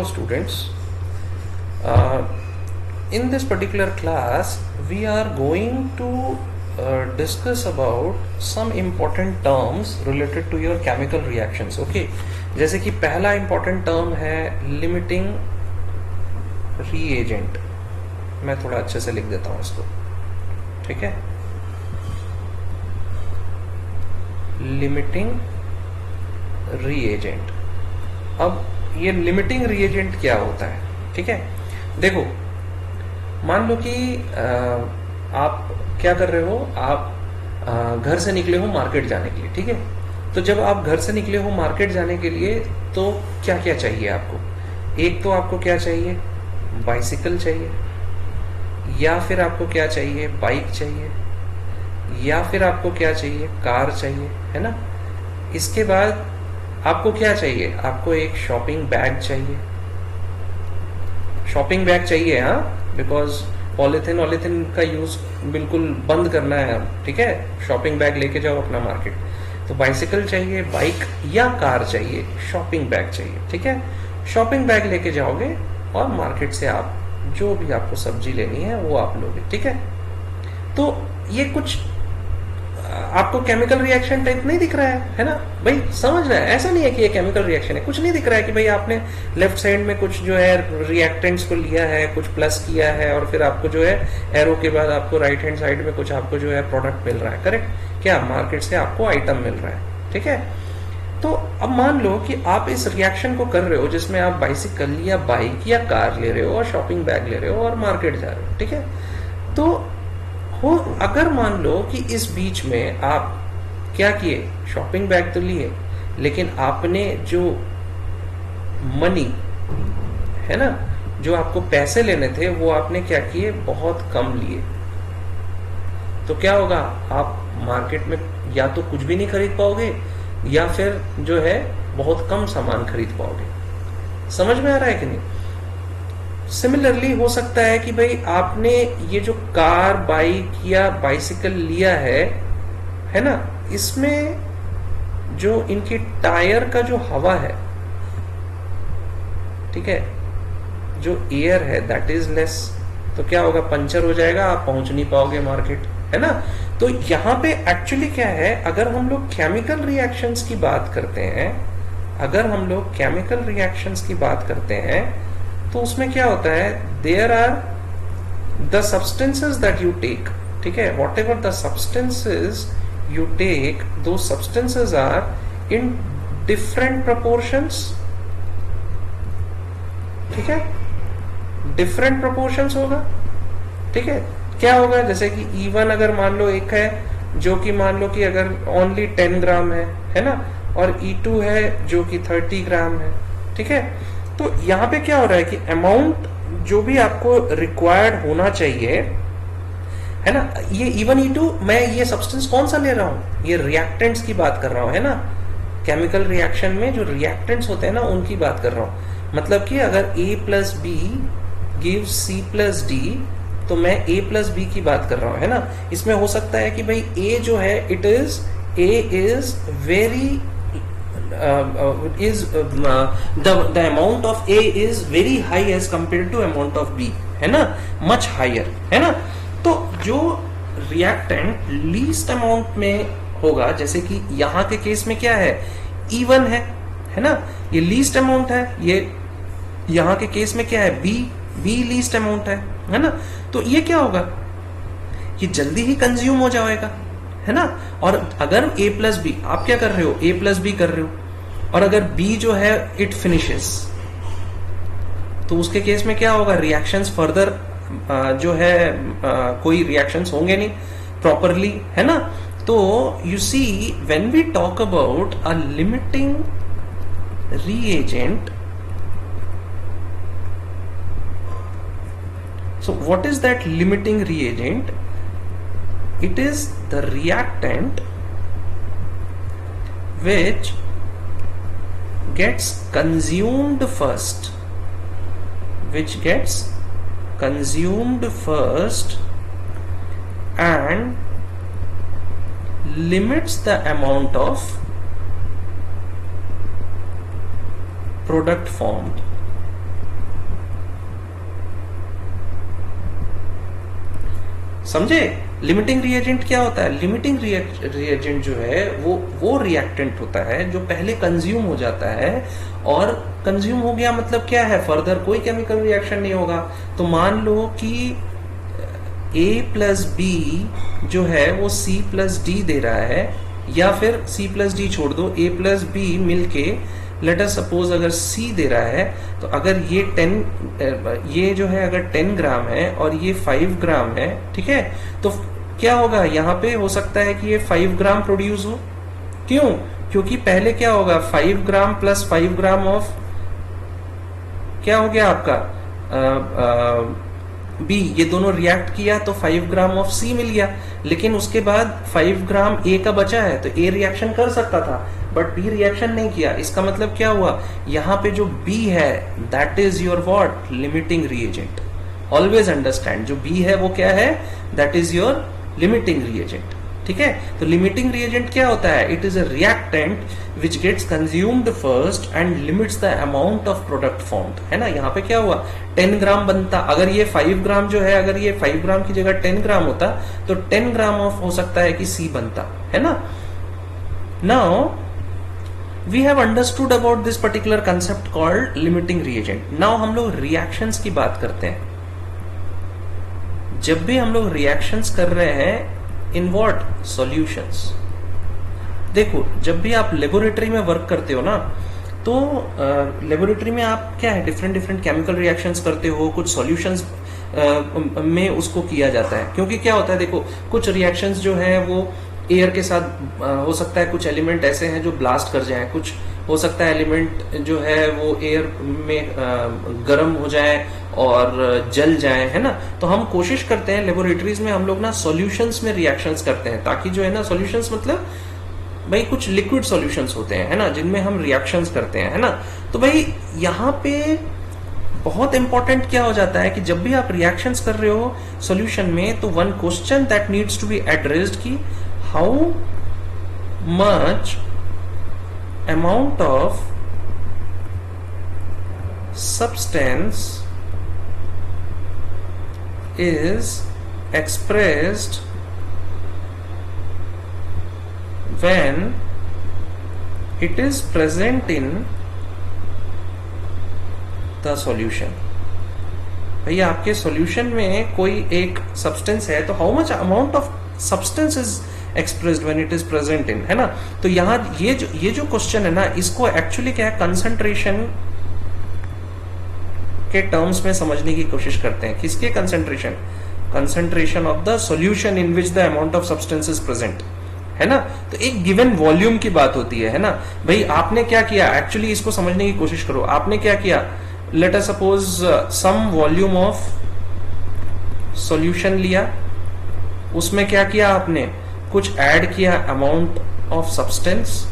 Students, in this particular class we are going to discuss about some important terms related to your chemical reactions. Okay, जैसे कि पहला important term है limiting reagent. मैं थोड़ा अच्छे से लिख देता हूँ इसको, ठीक है। Limiting reagent. अब ये लिमिटिंग रिएजेंट क्या होता है, ठीक है। देखो, मान लो कि आप क्या कर रहे हो, आप घर से निकले हो मार्केट जाने के लिए, ठीक है। तो जब आप घर से निकले हो मार्केट जाने के लिए तो क्या क्या चाहिए आपको। एक तो आपको क्या चाहिए, बाइसिकल चाहिए, या फिर आपको क्या चाहिए, बाइक चाहिए, या फिर आपको क्या चाहिए, कार चाहिए, है ना। इसके बाद आपको क्या चाहिए, आपको एक शॉपिंग बैग चाहिए। शॉपिंग बैग चाहिए, हाँ, बिकॉज पॉलिथीन का यूज बिल्कुल बंद करना है, ठीक है। शॉपिंग बैग लेके जाओ अपना मार्केट। तो बाइसिकल चाहिए, बाइक या कार चाहिए, शॉपिंग बैग चाहिए, ठीक है। शॉपिंग बैग लेके जाओगे और मार्केट से आप जो भी आपको सब्जी लेनी है वो आप लोगे, ठीक है। तो ये कुछ आपको केमिकल रिएक्शन टाइप नहीं दिख रहा है ना भाई, समझ रहा है। ऐसा नहीं है कि ये केमिकल रिएक्शन है, कुछ नहीं दिख रहा है कि भाई आपने लेफ्ट साइड में कुछ जो है रिएक्टेंट्स को लिया है, कुछ प्लस किया है, और फिर आपको जो है एरो के बाद आपको राइट हैंड साइड में कुछ आपको जो है प्रोडक्ट मिल रहा है, करेक्ट। क्या मार्केट से आपको आइटम मिल रहा है, ठीक है। तो अब मान लो कि आप इस रिएक्शन को कर रहे हो जिसमें आप बाइसिकल या बाइक या कार ले रहे हो और शॉपिंग बैग ले रहे हो और मार्केट जा रहे हो, ठीक है। तो हो अगर मान लो कि इस बीच में आप क्या किए, शॉपिंग बैग तो लिए, लेकिन आपने जो मनी है ना, जो आपको पैसे लेने थे वो आपने क्या किए, बहुत कम लिए। तो क्या होगा, आप मार्केट में या तो कुछ भी नहीं खरीद पाओगे या फिर जो है बहुत कम सामान खरीद पाओगे। समझ में आ रहा है कि नहीं। सिमिलरली हो सकता है कि भाई आपने ये जो कार, बाइक या बाइसिकल लिया है ना, इसमें जो इनके टायर का जो हवा है, ठीक है, जो एयर है दैट इज लेस। तो क्या होगा, पंचर हो जाएगा, आप पहुंच नहीं पाओगे मार्केट, है ना। तो यहां पे एक्चुअली क्या है, अगर हम लोग केमिकल रिएक्शंस की बात करते हैं, अगर हम लोग केमिकल रिएक्शंस की बात करते हैं तो उसमें क्या होता है, there are the substances that you take, ठीक है। Whatever the substances you take, दो substances are in different proportions, ठीक है। डिफरेंट प्रपोर्शंस होगा, ठीक है। क्या होगा, जैसे कि E1 अगर मान लो एक है जो कि मान लो कि अगर ओनली 10 ग्राम है ना, और E2 है जो कि 30 ग्राम है, ठीक है। तो यहाँ पे क्या हो रहा है कि अमाउंट जो भी आपको रिक्वायर्ड होना चाहिए, है ना, ये E1 E2, मैं ये सब्सटेंस कौन सा ले रहा हूँ, ये रिएक्टेंट्स की बात कर रहा हूँ, है ना। केमिकल रिएक्शन में जो रिएक्टेंट्स होते हैं ना उनकी बात कर रहा हूँ। मतलब कि अगर A plus B gives C plus D, तो मैं A प्लस बी की बात कर रहा हूँ, है ना। इसमें हो सकता है कि भाई A जो है A is very the amount of A is very high as compared to amount of B, है ना, much higher, है ना। तो जो रिएक्टेंट लीस्ट अमाउंट में होगा, जैसे कि यहाँ के केस में क्या है, E1 है ना, ये लीस्ट अमाउंट है। ये यहाँ के केस में क्या है, B लीस्ट अमाउंट है ना। तो ये क्या होगा, ये जल्दी ही कंज्यूम हो जाएगा, है ना। और अगर A प्लस बी, आप क्या कर रहे हो, A प्लस बी कर रहे हो, और अगर B जो है इट फिनिशेस, तो उसके केस में क्या होगा, रिएक्शंस फर्दर जो है कोई रिएक्शंस होंगे नहीं प्रॉपरली, है ना। तो you see, when we talk about a limiting reagent, so what is that limiting reagent? It is the reactant which gets consumed first, and limits the amount of product formed, समझे? Limiting reagent क्या होता है? Limiting reagent जो है वो reactant होता है जो पहले कंज्यूम हो जाता है, और कंज्यूम हो गया मतलब क्या है, फर्दर कोई केमिकल रिएक्शन नहीं होगा। तो मान लो कि A प्लस बी जो है वो C प्लस डी दे रहा है, या फिर C प्लस डी छोड़ दो, A प्लस बी मिलके लेट अस सपोज अगर C दे रहा है, तो अगर ये 10 ये जो है अगर 10 ग्राम है और ये 5 ग्राम है, ठीक है, तो क्या होगा, यहाँ पे हो सकता है कि ये 5 ग्राम प्रोड्यूस हो। क्यों? क्योंकि पहले क्या होगा, 5 ग्राम प्लस 5 ग्राम ऑफ क्या हो गया आपका बी, ये दोनों रिएक्ट किया तो 5 ग्राम ऑफ सी मिल गया। लेकिन उसके बाद 5 ग्राम ए का बचा है, तो ए रिएक्शन कर सकता था बट बी रिएक्शन नहीं किया। इसका मतलब क्या हुआ, यहाँ पे जो बी है that is your what, limiting reagent. Always understand, जो बी है वो क्या है, that is your limiting reagent. ठीक है, तो लिमिटिंग रिएजेंट क्या होता है, it is a reactant which gets consumed first and limits the amount of product formed. है ना, यहाँ पे क्या हुआ, 10 ग्राम बनता, अगर ये 5 ग्राम जो है, अगर ये 5 ग्राम की जगह 10 ग्राम होता तो 10 ग्राम ऑफ हो सकता है कि सी बनता, है ना। Now we have understood about this particular concept called limiting reagent. Now हम लोग रिएक्शंस की बात करते हैं। जब भी हम लोग रिएक्शंस कर रहे हैं इन व्हाट, सॉल्यूशंस। देखो, जब भी आप लेबोरेटरी में वर्क करते हो ना, तो लेबोरेटरी में आप क्या है, डिफरेंट डिफरेंट केमिकल रिएक्शंस करते हो, कुछ सॉल्यूशंस में उसको किया जाता है। क्योंकि क्या होता है, देखो कुछ रिएक्शंस जो है वो एयर के साथ हो सकता है, कुछ एलिमेंट ऐसे हैं जो ब्लास्ट कर जाएं, कुछ हो सकता है एलिमेंट जो है वो एयर में गर्म हो जाए और जल जाए, है ना। तो हम कोशिश करते हैं लेबोरेटरीज में, हम लोग ना सॉल्यूशंस में रिएक्शंस करते हैं, ताकि जो है ना, सॉल्यूशंस मतलब भाई कुछ लिक्विड सॉल्यूशंस होते हैं, है ना, जिनमें हम रिएक्शंस करते हैं, है ना। तो भाई यहाँ पे बहुत इंपॉर्टेंट क्या हो जाता है कि जब भी आप रिएक्शंस कर रहे हो सॉल्यूशन में, तो one question that needs to be addressed कि how much amount of substance is expressed when it is present in the solution। भैया आपके सॉल्यूशन में कोई एक सब्सटेंस है, तो how much amount of substance is expressed when it is present इन, है ना। तो यहाँ ये जो क्वेश्चन है ना, इसको एक्चुअली क्या है, कंसंट्रेशन के टर्म्स में समझने की कोशिश करते हैं। किसके concentration, concentration of the solution in which the amount of substance is present, है ना। तो एक गिवन वॉल्यूम की बात होती है ना। भाई आपने क्या किया, एक्चुअली इसको समझने की कोशिश करो। आपने क्या किया, let us suppose some volume of solution लिया, उसमें क्या किया आपने, कुछ ऐड किया अमाउंट ऑफ सब्सटेंस,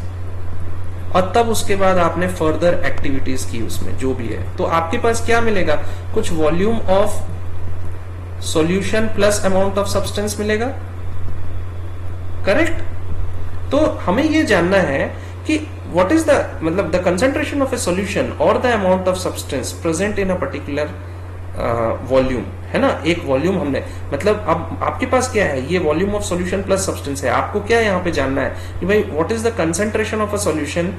और तब उसके बाद आपने फर्दर एक्टिविटीज की उसमें जो भी है, तो आपके पास क्या मिलेगा, कुछ volume of solution plus amount of substance मिलेगा, करेक्ट। तो हमें ये जानना है कि व्हाट इज द, मतलब the concentration of a solution और the amount of substance present in a particular volume, है ना। एक वॉल्यूम हमने, मतलब अब आपके पास क्या है, ये volume of solution plus substance है। आपको क्या यहाँ पे जानना है कि भाई what is the concentration of a solution,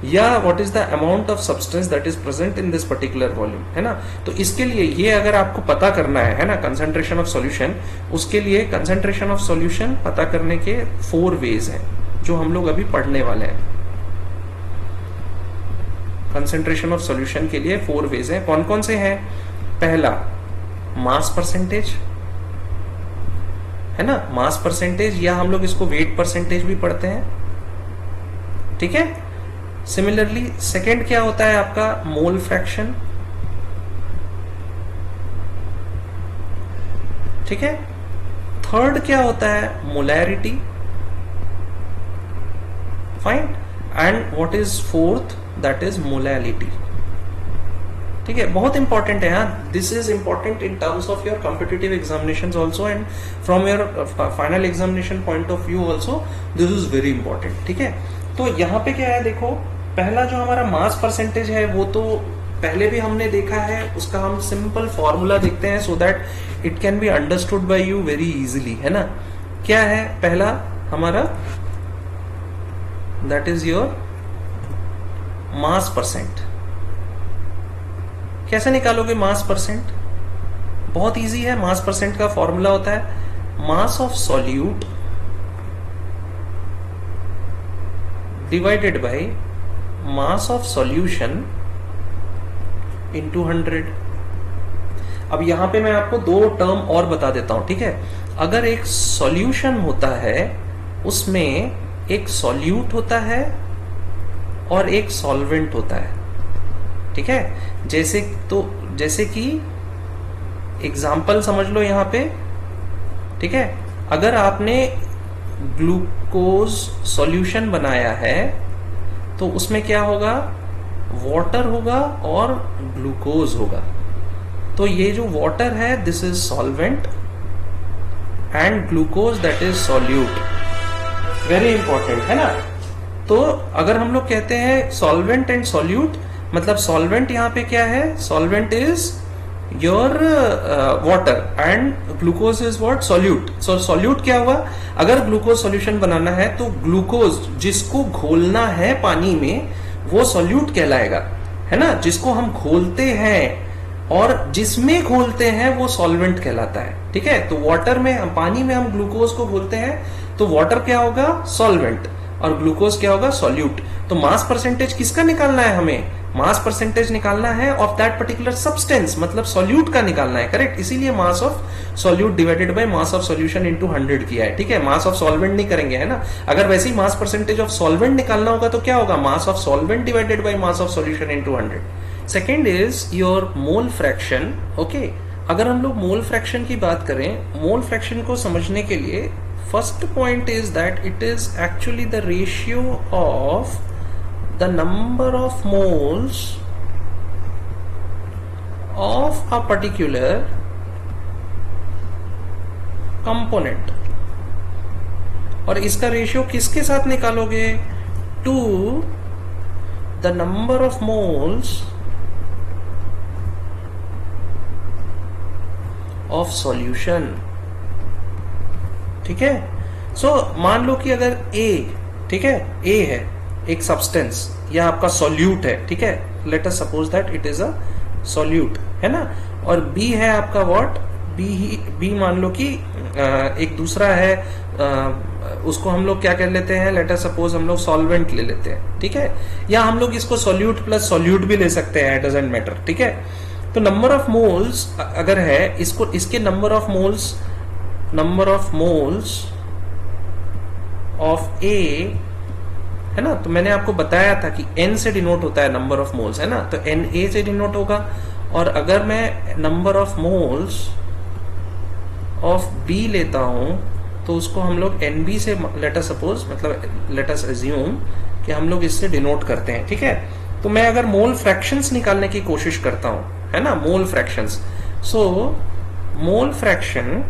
या what is the amount of substance that is present in this particular volume, है ना। तो इसके लिए ये अगर आपको पता करना है ना, कंसंट्रेशन ऑफ सॉल्यूशन, उसके लिए कंसंट्रेशन ऑफ सॉल्यूशन पता करने के 4 वेज हैं जो हम लोग अभी पढ़ने वाले हैं। कंसंट्रेशन ऑफ सॉल्यूशन के लिए 4 वेज हैं। कौन कौन से हैं? पहला मास परसेंटेज, है ना, मास परसेंटेज, या हम लोग इसको वेट परसेंटेज भी पढ़ते हैं, ठीक है। सिमिलरली सेकंड क्या होता है आपका, मोल फ्रैक्शन, ठीक है। थर्ड क्या होता है, molarity, fine. And what is fourth, that is molality, ठीक है। बहुत इंपॉर्टेंट है, हाँ, this is important in terms of your competitive examinations also, and from your final examination point of view also this is very important, ठीक है। तो यहाँ पे क्या है, देखो पहला जो हमारा मास परसेंटेज है वो तो पहले भी हमने देखा है, उसका हम सिंपल फॉर्मूला देखते हैं सो that it can be understood by you very easily, है ना। क्या है पहला हमारा, that is your mass percent. कैसे निकालोगे मास परसेंट? बहुत इजी है। मास परसेंट का फॉर्मूला होता है mass of solute divided by mass of solution into 100। अब यहां पे मैं आपको दो टर्म और बता देता हूं, ठीक है। अगर एक सॉल्यूशन होता है उसमें एक सॉल्यूट होता है और एक सॉल्वेंट होता है, ठीक है। जैसे कि एग्जाम्पल समझ लो यहां पे, ठीक है। अगर आपने ग्लूकोज सॉल्यूशन बनाया है तो उसमें क्या होगा, वाटर होगा और ग्लूकोज होगा। तो ये जो वाटर है this is solvent and glucose that is solute. Very important है ना। तो अगर हम लोग कहते हैं सॉल्वेंट एंड सॉल्यूट, मतलब सॉल्वेंट यहां पे क्या है, solvent is your water and glucose is what, solute. So solute क्या हुआ, अगर ग्लूकोज सॉल्यूशन बनाना है तो ग्लूकोज जिसको घोलना है पानी में वो सॉल्यूट कहलाएगा, है ना। जिसको हम घोलते हैं और जिसमें घोलते हैं वो सॉल्वेंट कहलाता है, ठीक है। तो वाटर में, पानी में हम ग्लूकोज को घोलते हैं तो वाटर क्या होगा, सॉल्वेंट, और ग्लूकोज क्या होगा, सॉल्यूट। तो मास परसेंटेज किसका निकालना है हमें, मास परसेंटेज निकालना है ऑफ दैट पर्टिकुलर सब्सटेंस, मतलब सॉल्यूट का निकालना है, करेक्ट। इसीलिए mass of solute divided by mass of solution into 100 किया है, ठीक है। मास ऑफ सॉल्वेंट नहीं करेंगे, है ना। अगर वैसे ही मास परसेंटेज ऑफ सॉल्वेंट निकालना होगा तो क्या होगा, मास of solvent divided by mass of solution into 100। Second is your mole fraction, okay. अगर हम लोग मोल फ्रैक्शन की बात करें, मोल फ्रैक्शन को समझने के लिए first point is that it is actually the ratio of the number of moles of a particular component। और इसका रेशियो किसके साथ निकालोगे, to the number of moles of solution, ठीक है। सो मान लो कि अगर A, ठीक है, A है एक सब्सटेंस या आपका सॉल्यूट है, ठीक है। Let us suppose that it is a solute, है ना। और बी है आपका व्हाट, बी मान लो कि एक दूसरा है, उसको हम लोग क्या कर लेते हैं, लेट अस सपोज हम लोग सॉल्वेंट ले लेते हैं, ठीक है। या हम लोग इसको सॉल्यूट प्लस सॉल्यूट भी ले सकते हैं, डजंट मैटर, ठीक है। तो नंबर ऑफ मोल्स अगर है, इसको इसके नंबर ऑफ मोल्स ऑफ ए, है ना। तो मैंने आपको बताया था कि n से डिनोट होता है नंबर ऑफ मोल्स, है ना। तो Na से डिनोट होगा। और अगर मैं number of moles of B लेता हूं तो उसको हम लोग Nb से, लेट अस सपोज, मतलब लेट अस अज्यूम कि हम लोग इससे डिनोट करते हैं, ठीक है। तो मैं अगर मोल फ्रैक्शंस निकालने की कोशिश करता हूं, है ना, mole fractions. So mole fraction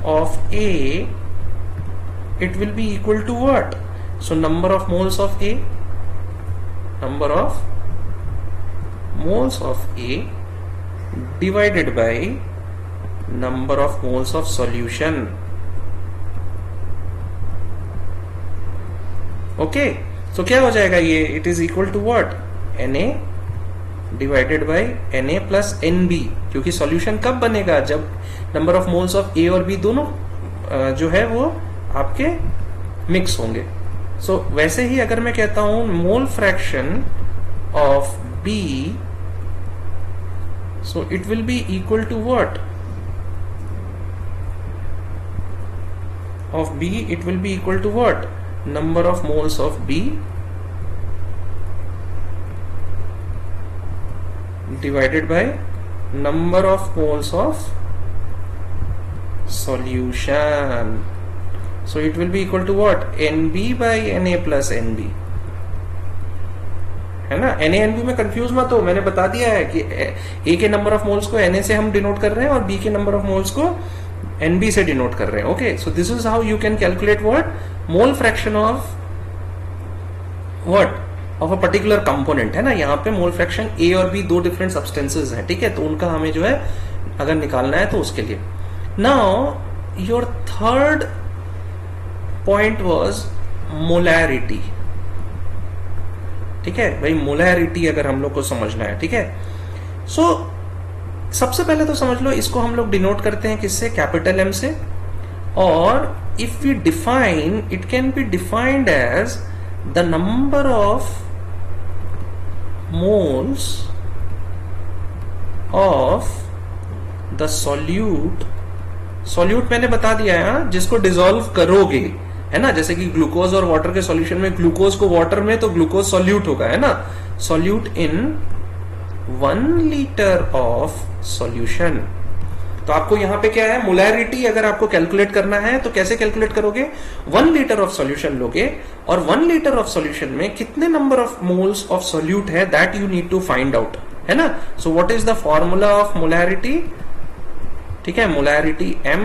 of A it will be equal to what, so number of moles of A divided by number of moles of solution, okay। so क्या हो जाएगा ये, it is equal to what, Na divided by Na plus Nb, क्योंकि solution कब बनेगा, जब number of moles of A और B दोनों जो है वो आपके मिक्स होंगे। सो वैसे ही अगर मैं कहता हूं mole fraction of B, so it will be equal to what, of B it will be equal to what, number of moles of B divided by number of moles of solution। So it will be equal to what, Nb by Na plus Nb, है ना। Na Nb में confuse मत हो, मैंने बता दिया है कि A के नंबर ऑफ मोल्स को Na से हम डिनोट कर रहे हैं और B के नंबर ऑफ मोल्स को Nb से डिनोट कर रहे हैं, okay. So this is how you can calculate what, mole fraction of what, of a particular component, है ना। यहाँ पे मोल फ्रैक्शन ए और बी दो डिफरेंट सब्सटेंसेज हैं, ठीक है, तो उनका हमें जो है अगर निकालना है तो उसके लिए। Now your third point was molarity, ठीक है भाई, मोलैरिटी अगर हम लोग को समझना है, ठीक है। सो सबसे पहले तो समझ लो, इसको हम लोग डिनोट करते हैं किससे, कैपिटल एम से, और if we define, it can be defined as the number of moles of the solute, solute मैंने बता दिया है, जिसको डिसॉल्व करोगे, है ना, जैसे कि ग्लूकोज और वाटर के सॉल्यूशन में, ग्लूकोज को वाटर में तो ग्लूकोज सॉल्यूट होगा, है ना, solute in 1 litre of solution. तो आपको यहां पे क्या है, मोलैरिटी अगर आपको कैलकुलेट करना है तो कैसे कैलकुलेट करोगे, 1 लीटर ऑफ सॉल्यूशन लोगे, और 1 लीटर ऑफ सॉल्यूशन में कितने number of moles of solute है, that you need to find out, है ना। So what is the formula of molarity, ठीक है, molarity M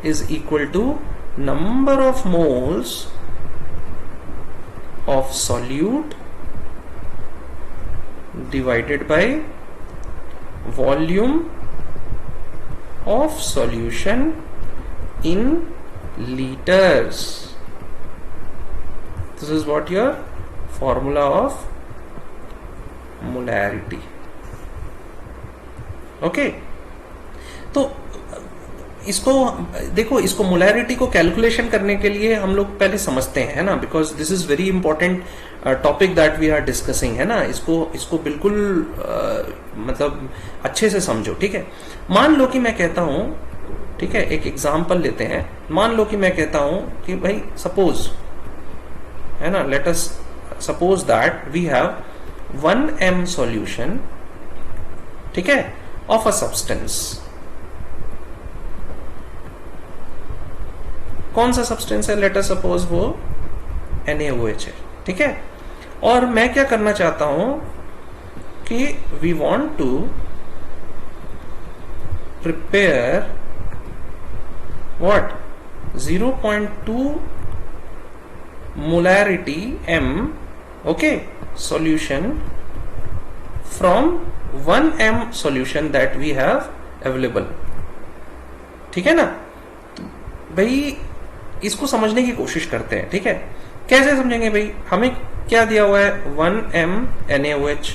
is equal to number of moles of solute divided by volume of solution in liters. This is what your formula of molarity. Okay, तो इसको देखो, इसको molarity को calculation करने के लिए हम लोग पहले समझते हैं, है ना, because this is very important topic that we are discussing, है ना। इसको बिल्कुल मतलब अच्छे से समझो, ठीक है। मान लो कि मैं कहता हूं, ठीक है, एक एग्जांपल लेते हैं, मान लो कि मैं कहता हूं कि भाई सपोज, है ना, let us suppose that we have 1 m solution, ठीक है, ऑफ अ सब्सटेंस। कौन सा सब्सटेंस है, लेट अस सपोज वो NaOH है, ठीक है। और मैं क्या करना चाहता हूं कि we want to prepare what 0.2 molarity M, okay, solution from 1 m solution that we have available, ठीक है ना। भाई इसको समझने की कोशिश करते हैं, ठीक है। कैसे समझेंगे भाई, हमें क्या दिया हुआ है, 1 m NaOH,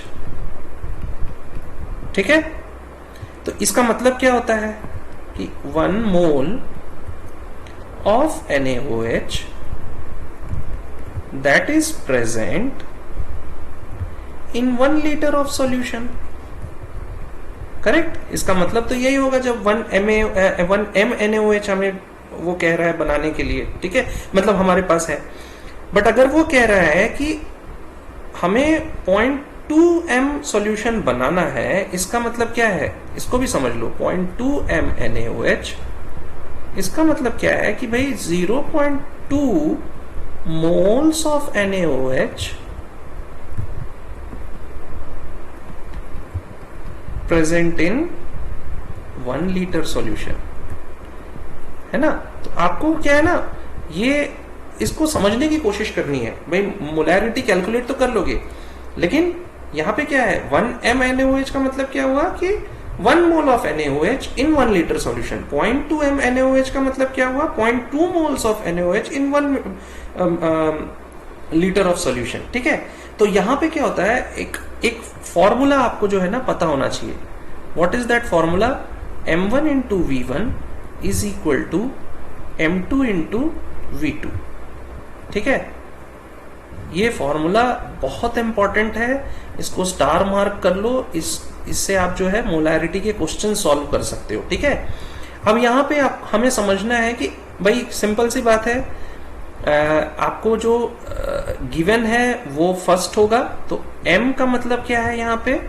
ठीक है। तो इसका मतलब क्या होता है कि 1 mole of NaOH that is present in 1 litre of solution, correct. इसका मतलब तो यही होगा जब 1 m NaOH हमें वो कह रहा है बनाने के लिए, ठीक है, मतलब हमारे पास है। बट अगर वो कह रहा है कि हमें 0.2 m सॉल्यूशन बनाना है, इसका मतलब क्या है, इसको भी समझ लो। 0.2 m NaOH, इसका मतलब क्या है कि भाई 0.2 moles of NaOH present in 1 litre solution, है ना। तो आपको क्या है ना, ये इसको समझने की कोशिश करनी है भाई। मोलैरिटी कैलकुलेट तो कर लोगे, लेकिन यहां पे क्या है, 1 m NaOH का मतलब क्या हुआ कि 1 mole of NaOH in 1 litre solution. 0.2 m NaOH का मतलब क्या हुआ, 0.2 moles of NaOH in 1 litre of solution, ठीक है। तो यहां पे क्या होता है, एक फॉर्मूला आपको जो है ना पता होना चाहिए। What is that formula, m1 into v1 is equal to m2 into v2, ठीक है। ये फॉर्मूला बहुत इंपॉर्टेंट है, इसको स्टार मार्क कर लो, इससे आप जो है मोलैरिटी के क्वेश्चन सॉल्व कर सकते हो, ठीक है। अब यहाँ पे हमें समझना है कि भाई सिंपल सी बात है, आपको जो गिवन है वो फर्स्ट होगा, तो m का मतलब क्या है यहाँ पे,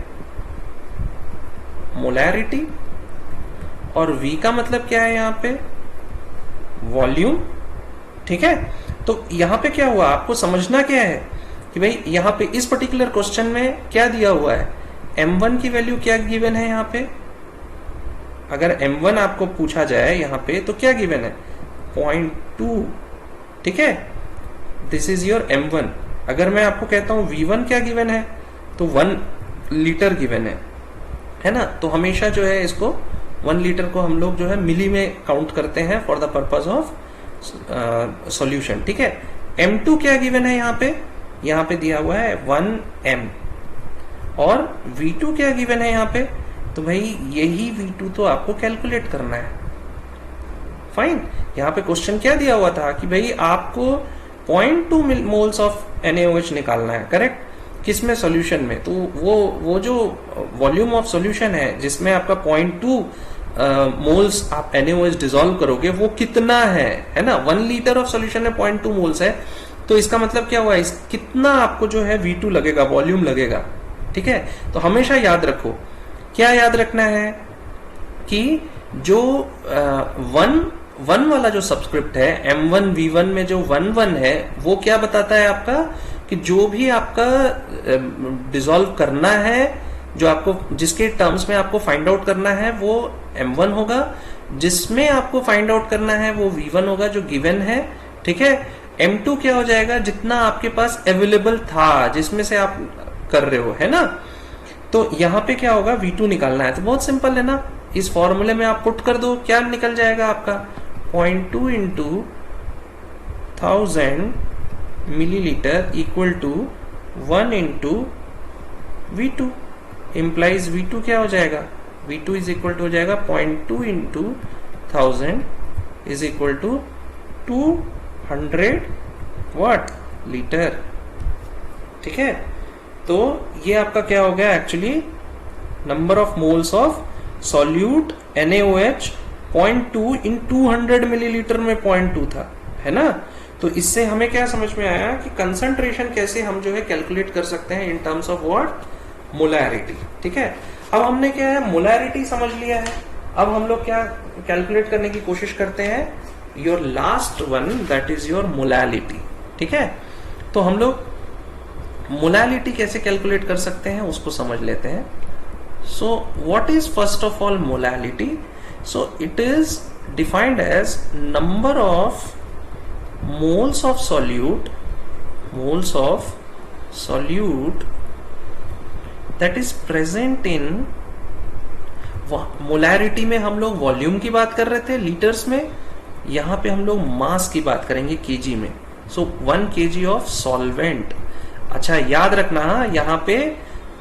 मोलैरिटी, और v का मतलब क्या है यहाँ पे, वॉल्यूम, ठीक है। तो यहां पे क्या हुआ, आपको समझना क्या है कि भाई यहां पे इस पर्टिकुलर क्वेश्चन में क्या दिया हुआ है, m1 की वैल्यू क्या गिवन है यहाँ पे। अगर m1 आपको पूछा जाए यहाँ पे तो क्या गिवन है, 0.2, ठीक है, दिस इज योर m1। अगर मैं आपको कहता हूं V1 क्या गिवन है, तो 1 लीटर गिवन है ना, तो हमेशा जो है इसको 1 लीटर को हम लोग जो है मिली में काउंट करते हैं for the purpose of solution. ठीक है, M2 क्या गिवन है, यहाँ पे दिया हुआ है 1M, और V2 क्या गिवन है यहाँ पे, तो भाई यही V2 तो आपको कैलकुलेट करना है। फाइन, यहाँ पे क्वेश्चन क्या दिया हुआ था कि भाई आपको 0.2 मोल्स ऑफ NaOH निकालना है, करेक्ट, किसमें, सॉल्यूशन में। तो वो जो वॉल्यूम ऑफ सॉल्यूशन है जिसमें आपका 0.2 मोल्स आप NaOH डिसॉल्व करोगे, वो कितना है ना, 1 लीटर ऑफ सॉल्यूशन में 0.2 मोल्स है, तो इसका मतलब क्या हुआ, कितना आपको जो है V2 लगेगा, वॉल्यूम लगेगा। ठीक है, तो हमेशा याद रखो, क्या याद रखना है कि जो 1 वाला जो सब्सक्रिप्ट है M1 V1 में जो 1 है, वो क्या बताता है आपका कि जो भी आपका डिसॉल्व करना है, जो आपको जिसके टर्म्स में आपको फाइंड आउट करना है वो M1 होगा, जिसमें आपको फाइंड आउट करना है वो V1 होगा जो गिवन है। ठीक है, M2 क्या हो जाएगा, जितना आपके पास अवेलेबल था, जिसमें से आप कर रहे हो, है ना। तो यहां पे क्या होगा, V2 निकालना है, तो बहुत सिंपल है ना, इस फॉर्मूले में आप पुट कर दो, क्या निकल जाएगा आपका 0.2 into 1000 millilitre equal to 1 into V2, implies V2 क्या हो जाएगा, V2 इज इक्वल टू हो जाएगा 0.2 into 1000 is equal to 200 what litre. ठीक है, तो ये आपका क्या हो गया, actually number of moles of solute NaOH 0.2 in 200 millilitre में 0.2 था, है ना। तो इससे हमें क्या समझ में आया कि कंसंट्रेशन कैसे हम जो है कैलकुलेट कर सकते हैं in terms of what, molarity. ठीक है, अब हमने क्या है, मोलैरिटी समझ लिया है, अब हम लोग क्या कैलकुलेट करने की कोशिश करते हैं, your last one, that is your molality. ठीक है, तो हम लोग मोलैलिटी कैसे कैलकुलेट कर सकते हैं उसको समझ लेते हैं। So what is first of all molality, so it is defined as number of moles of solute that is present in, molarity में हम लोग वॉल्यूम की बात कर रहे थे लीटर्स में, यहां पे हम लोग मास की बात करेंगे केजी में। सो 1 kg ऑफ सॉल्वेंट। अच्छा याद रखना, यहां पे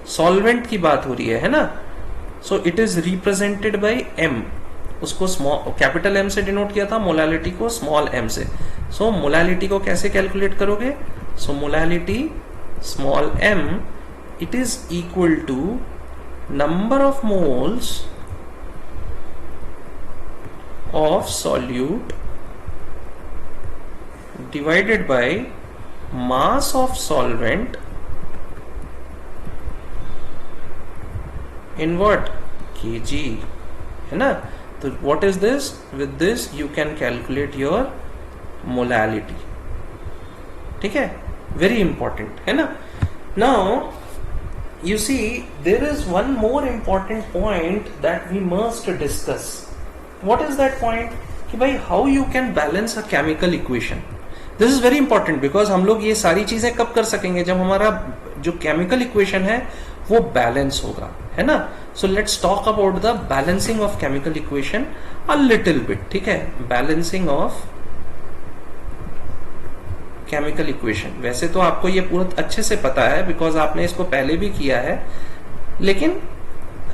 सॉल्वेंट की बात हो रही है ना। सो it is represented by M, उसको स्मॉल कैपिटल M से डिनोट किया था, मोलैलिटी को स्मॉल m से। सो मोलैलिटी को कैसे कैलकुलेट करोगे, so molality small m, it is equal to number of moles of solute divided by mass of solvent in what, kg, है ना। तो what is this, with this you can calculate your molality। ठीक है, very important, है ना। Now you see there is one more important point that we must discuss। What is that point, कि भाई how you can balance a chemical equation। This is very important because हम लोग ये सारी चीजें कब कर सकेंगे, जब हमारा जो chemical equation है वो बैलेंस होगा, है ना। So let's talk about the balancing of chemical equation a little bit. ठीक है, बैलेंसिंग ऑफ केमिकल इक्वेशन, वैसे तो आपको ये पूरा अच्छे से पता है बिकॉज आपने इसको पहले भी किया है, लेकिन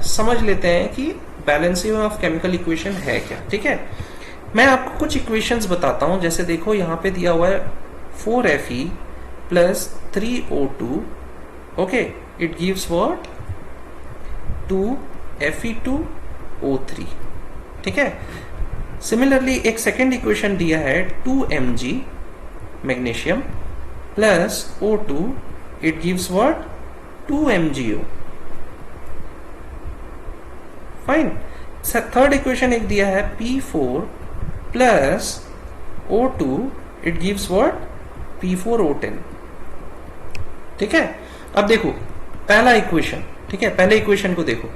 समझ लेते हैं कि बैलेंसिंग ऑफ केमिकल इक्वेशन है क्या। ठीक है, मैं आपको कुछ इक्वेशंस बताता हूं, जैसे देखो यहाँ पे दिया हुआ है 4Fe plus 3O2, okay, it gives what 2Fe2O3। ठीक है, सिमिलरली एक सेकेंड इक्वेशन दिया है 2Mg magnesium plus O2, it gives what 2MgO। Fine, third equation एक दिया है P4 plus O2, it gives what P4O10। ठीक है, अब देखो पहला इक्वेशन, ठीक है, पहले इक्वेशन को देखो,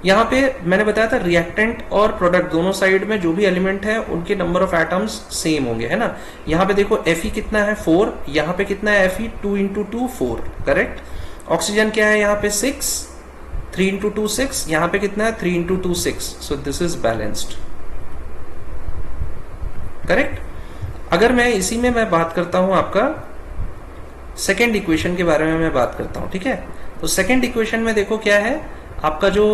यहाँ पे मैंने बताया था रिएक्टेंट और प्रोडक्ट दोनों साइड में जो भी एलिमेंट है उनके नंबर ऑफ एटम्स सेम होंगे, है ना। यहाँ पे देखो Fe कितना है 4, यहाँ पे कितना है Fe 2 इंटू 2 4, करेक्ट। ऑक्सीजन क्या है यहाँ पे 6, 3 इंटू 2 6, यहाँ पे कितना है 3 into 2 6, so this is balanced, correct. अगर मैं इसी में मैं बात करता हूं आपका सेकेंड इक्वेशन के बारे में मैं बात करता हूं, ठीक है। तो सेकेंड इक्वेशन में देखो क्या है आपका जो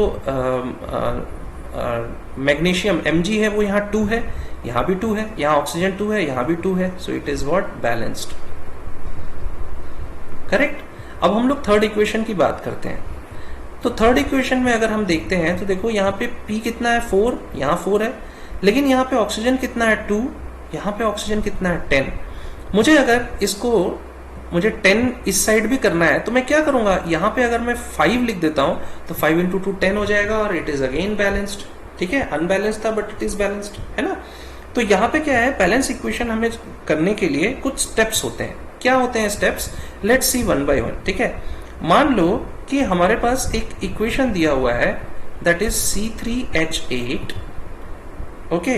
मैग्नीशियम Mg है वो यहाँ 2 है, यहाँ भी 2 है, यहाँ ऑक्सीजन 2 है, यहाँ भी 2 है, सो it is what balanced, correct. अब हम लोग थर्ड इक्वेशन की बात करते हैं। तो थर्ड इक्वेशन में अगर हम देखते हैं तो देखो यहाँ पे P कितना है 4, यहाँ 4 है, लेकिन यहाँ पे ऑक्सीजन कितना है 2, यहाँ पे ऑक्सीजन कितना है 10। मुझे अगर इसको मुझे 10 इस साइड भी करना है तो मैं क्या करूंगा, यहाँ पे अगर मैं 5 लिख देता हूं तो 5 इंटू 2 10 हो जाएगा और इट इज अगेन बैलेंस्ड, ठीक है। अनबैलेंस्ड था बट इट इज बैलेंस्ड, है ना। तो यहाँ पे क्या है, बैलेंस इक्वेशन हमें करने के लिए कुछ स्टेप्स होते हैं। क्या होते हैं steps, let's see one by one, ठीक है। मान लो कि हमारे पास एक इक्वेशन दिया हुआ है that is C3H8, okay,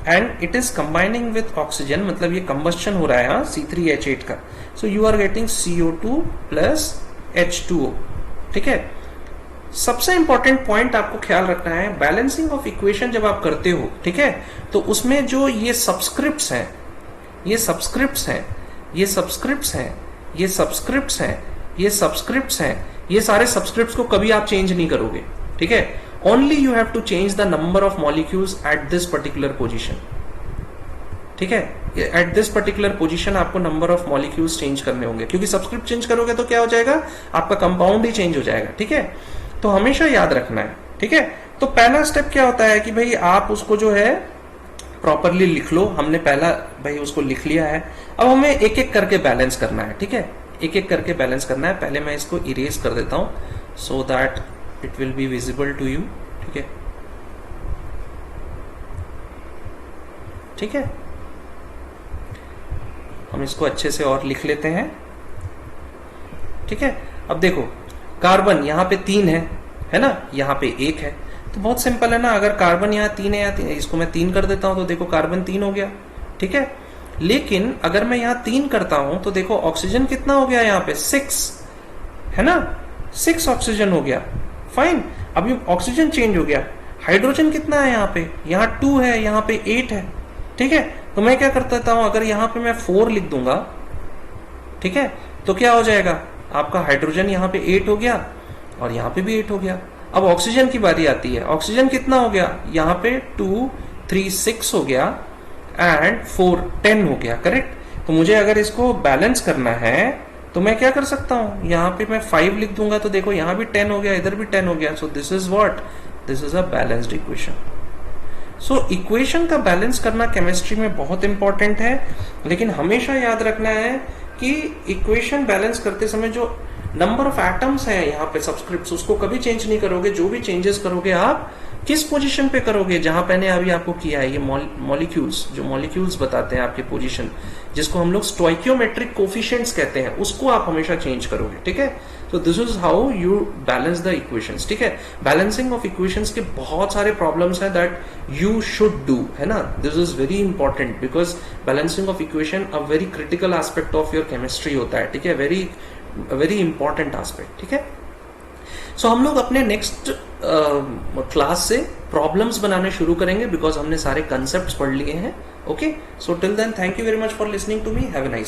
and it is combining with oxygen, मतलब ये कंबस्शन हो रहा है यहाँ C3H8 का, so you are getting CO2 plus H2O, ठीक है। सबसे इंपॉर्टेंट पॉइंट आपको ख्याल रखना है, बैलेंसिंग ऑफ इक्वेशन जब आप करते हो, ठीक है, तो उसमें जो ये सब्सक्रिप्ट्स हैं, ये सब्सक्रिप्ट्स हैं, ये सब्सक्रिप्ट्स हैं, ये सब्सक्रिप्ट्स हैं, ये सब्सक्रिप्ट्स हैं, ये सारे सब्सक्रिप्ट्स को कभी आप चेंज नहीं करोगे, ठीक है। Only you have to change the number of molecules at this particular position, ठीक है। एट दिस पर्टिकुलर पोजीशन आपको नंबर ऑफ मॉलिक्यूल्स चेंज करने होंगे, क्योंकि सब्सक्रिप्ट चेंज करोगे तो क्या हो जाएगा, आपका कंपाउंड ही चेंज हो जाएगा, ठीक है। तो हमेशा याद रखना है, ठीक है। तो पहला स्टेप क्या होता है कि भाई आप उसको जो है प्रॉपरली लिख लो। हमने पहला भाई उसको लिख लिया है, अब हमें एक एक करके बैलेंस करना है, ठीक है, एक एक करके बैलेंस करना है। पहले मैं इसको इरेज कर देता हूं so that it will be visible to you, ठीक है, ठीक है। हम इसको अच्छे से और लिख लेते हैं, ठीक है। अब देखो कार्बन यहाँ पे 3 है ना, यहाँ पे 1 है, तो बहुत सिंपल है ना। अगर कार्बन यहाँ 3 है, या इसको मैं 3 कर देता हूं तो देखो कार्बन 3 हो गया, ठीक है। लेकिन अगर मैं यहाँ 3 करता हूं तो देखो ऑक्सीजन कितना हो गया, यहाँ पे 6 है ना, 6 ऑक्सीजन हो गया, फाइन। अभी ऑक्सीजन चेंज हो गया। हाइड्रोजन कितना है यहाँ पे, यहाँ 2 है, यहाँ पे 8 है, ठीक है। तो मैं क्या कर देता हूं, अगर यहाँ पे मैं 4 लिख दूंगा, ठीक है, तो क्या हो जाएगा, आपका हाइड्रोजन यहाँ पे 8 हो गया और यहाँ पे भी 8 हो गया। अब ऑक्सीजन की बारी आती है, ऑक्सीजन कितना हो गया, यहाँ पे 2 3 6 हो गया एंड 4 10 हो गया, करेक्ट। तो मुझे अगर इसको बैलेंस करना है तो मैं क्या कर सकता हूं, यहाँ पे मैं 5 लिख दूंगा तो देखो यहाँ भी 10 हो गया, इधर भी 10 हो गया। So this is what, this is a balanced equation. So equation का बैलेंस करना केमिस्ट्री में बहुत इंपॉर्टेंट है, लेकिन हमेशा याद रखना है कि इक्वेशन बैलेंस करते समय जो नंबर ऑफ एटम्स है यहाँ पे सब्सक्रिप्ट्स, उसको कभी चेंज नहीं करोगे। जो भी चेंजेस करोगे आप किस पोजीशन पे करोगे, जहां मैंने अभी आपको किया है, ये मॉलिक्यूल्स, जो मॉलिक्यूल्स बताते हैं आपके पोजीशन, जिसको हम लोग स्टोइकियोमेट्रिक कोफिशिएंट्स कहते हैं, उसको आप हमेशा चेंज करोगे, ठीक है। तो this is how you balance the equations, ठीक है। बैलेंसिंग ऑफ इक्वेशंस के बहुत सारे प्रॉब्लम्स हैं दैट यू शुड डू, है ना। This is very important because balancing of equation a very critical aspect of your chemistry होता है, ठीक है, वेरी इंपॉर्टेंट एस्पेक्ट, ठीक है। सो हम लोग अपने नेक्स्ट क्लास से प्रॉब्लम्स बनाने शुरू करेंगे बिकॉज हमने सारे कंसेप्ट्स पढ़ लिए हैं, okay. So till then thank you very much for listening to me, have a nice